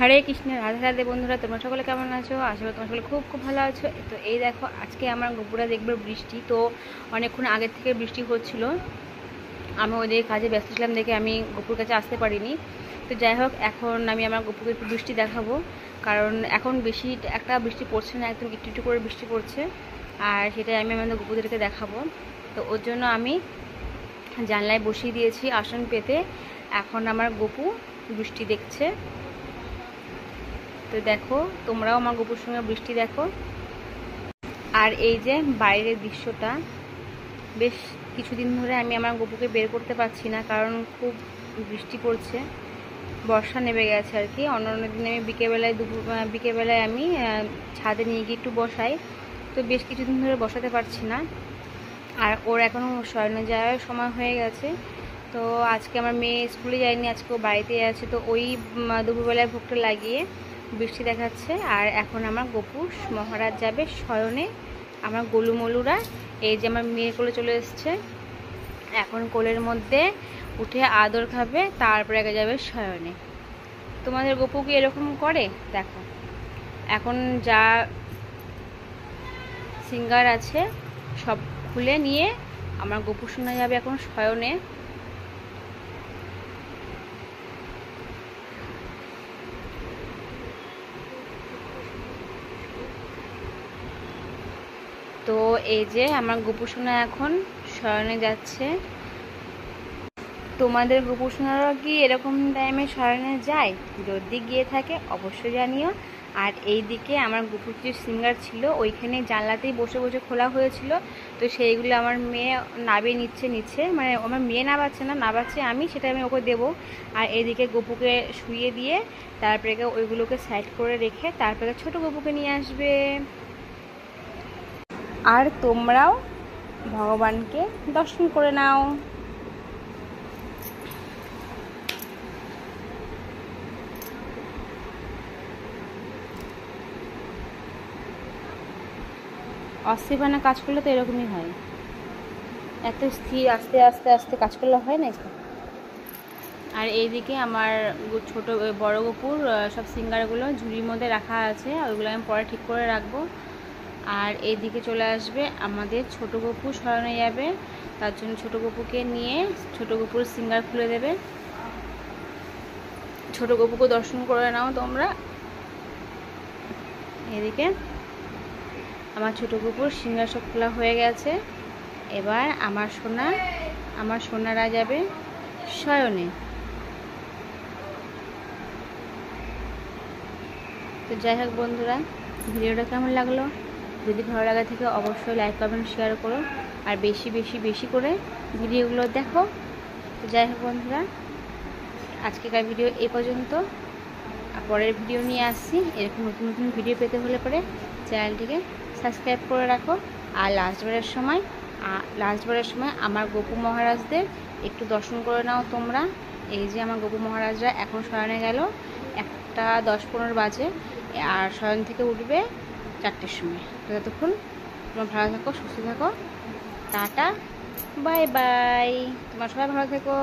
হরে কৃষ্ণ, রাধে রাধে। বন্ধুরা, তোমরা সকলে কেমন আছো? আশা করি তোমরা সকলে খুব খুব ভালো আছো। তো এই দেখো, আজকে আমার গপুরা দেখবে বৃষ্টি। তো অনেকক্ষণ আগের থেকে বৃষ্টি হচ্ছিল, আমি ওদের কাজে ব্যস্ত ছিলাম দেখে আমি গপুর কাছে আসতে পারিনি। তো যাই হোক, এখন আমি আমার গপুকে একটু বৃষ্টি দেখাবো, কারণ এখন বেশি একটা বৃষ্টি পড়ছে না, একদম একটু একটু করে বৃষ্টি পড়ছে, আর সেটাই আমি আমাদের গপুদেরকে দেখাবো। তো ওর জন্য আমি জানলায় বসিয়ে দিয়েছি আসন পেতে। এখন আমার গপু বৃষ্টি দেখছে। তো দেখো, তোমরাও আমার গপুর সঙ্গে বৃষ্টি দেখো। আর এই যে বাইরের দৃশ্যটা, বেশ কিছুদিন ধরে আমি আমার গপুকে বের করতে পারছি না, কারণ খুব বৃষ্টি পড়ছে, বর্ষা নেমে গেছে আর কি। অন্য দিন আমি বিকেলবেলায় আমি ছাদে নিয়ে গিয়ে একটু বসাই, তো বেশ কিছুদিন ধরে বসাতে পারছি না। আর ওর এখনও শয়নে যাওয়ার সময় হয়ে গেছে। তো আজকে আমার মেয়ে স্কুলে যায়নি, আজকে ও বাড়িতেই আছে। তো ওই দুপুরবেলায় ভোগটা লাগিয়ে বৃষ্টি দেখাচ্ছে। আর এখন আমার গপু মহারাজ যাবে শয়নে। আমার গোলুমলুরা এই যে আমার মেয়ের কোলে চলে এসছে, এখন কোলের মধ্যে উঠে আদর খাবে, তারপরে আগে যাবে শয়নে। তোমাদের গপু কি এরকম করে? দেখো, এখন যা সিঙ্গার আছে সব খুলে নিয়ে আমার গপু শোনা যাবে এখন শয়নে। তো এই যে আমার গপু সোনা এখন শয়নে যাচ্ছে। তোমাদের গপু সোনারাও কি এরকম টাইমে শয়নে যায়? যদি গিয়ে থাকে অবশ্যই জানিও। আর এই দিকে আমার গপুর কিছু সিঙ্গার ছিল, ওইখানে জানলাতেই বসে বসে খোলা হয়েছিল। তো সেইগুলো আমার মেয়ে নাবিয়ে নিচ্ছে, মানে আমার মেয়ে নাবাচ্ছে আমি, সেটা আমি ওকে দেবো। আর এইদিকে গপুকে শুইয়ে দিয়ে তারপরে ওইগুলোকে সাইড করে রেখে তারপরে ছোট গপুকে নিয়ে আসবে। আর তোমরাও ভগবানকে দর্শন করে নাও। অস্থিরভাবে কাজ করলে তো এরকমই হয়, এত স্থির আস্তে আস্তে আস্তে কাজ করলে হয় না। আর এইদিকে আমার ছোট বড় গপুর সব সিঙ্গারগুলো ঝুড়ির মধ্যে রাখা আছে, ওইগুলো আমি পরে ঠিক করে রাখবো। আর এইদিকে চলে আসবে আমাদের ছোট গপু শয়নে যাবে, তার জন্য ছোট গপুকে নিয়ে ছোট গপুর সিঙ্গার খুলে দেবে। ছোট গপুকে দর্শন করে নাও তোমরা। এদিকে আমার ছোট গপুর সিঙ্গার সব খোলা হয়ে গেছে। এবার আমার সোনারা যাবে শয়নে। তো যাই হোক বন্ধুরা, ভিডিওটা কেমন লাগলো? যদি ভালো লাগে থাকে অবশ্যই লাইক কমেন্ট শেয়ার করো, আর বেশি বেশি বেশি করে ভিডিওগুলো দেখো। তো যাই হোক বন্ধুরা, আজকেকার ভিডিও এই পর্যন্ত। আর পরের ভিডিও নিয়ে আসছি। এরকম নতুন নতুন ভিডিও পেতে হলে পরে চ্যানেলটিকে সাবস্ক্রাইব করে রাখো। আর লাস্টবারের সময় আমার গপু মহারাজদের একটু দর্শন করে নাও তোমরা। এই যে আমার গপু মহারাজরা এখন শয়নে গেল, 1:10-15 বাজে, আর শয়ন থেকে উঠবে 4টের সময়। তো ততক্ষণ তোমরা ভালো থাকো, সুস্থ থাকো, টাটা, বাই বাই। তোমরা সবাই ভালো থেকো।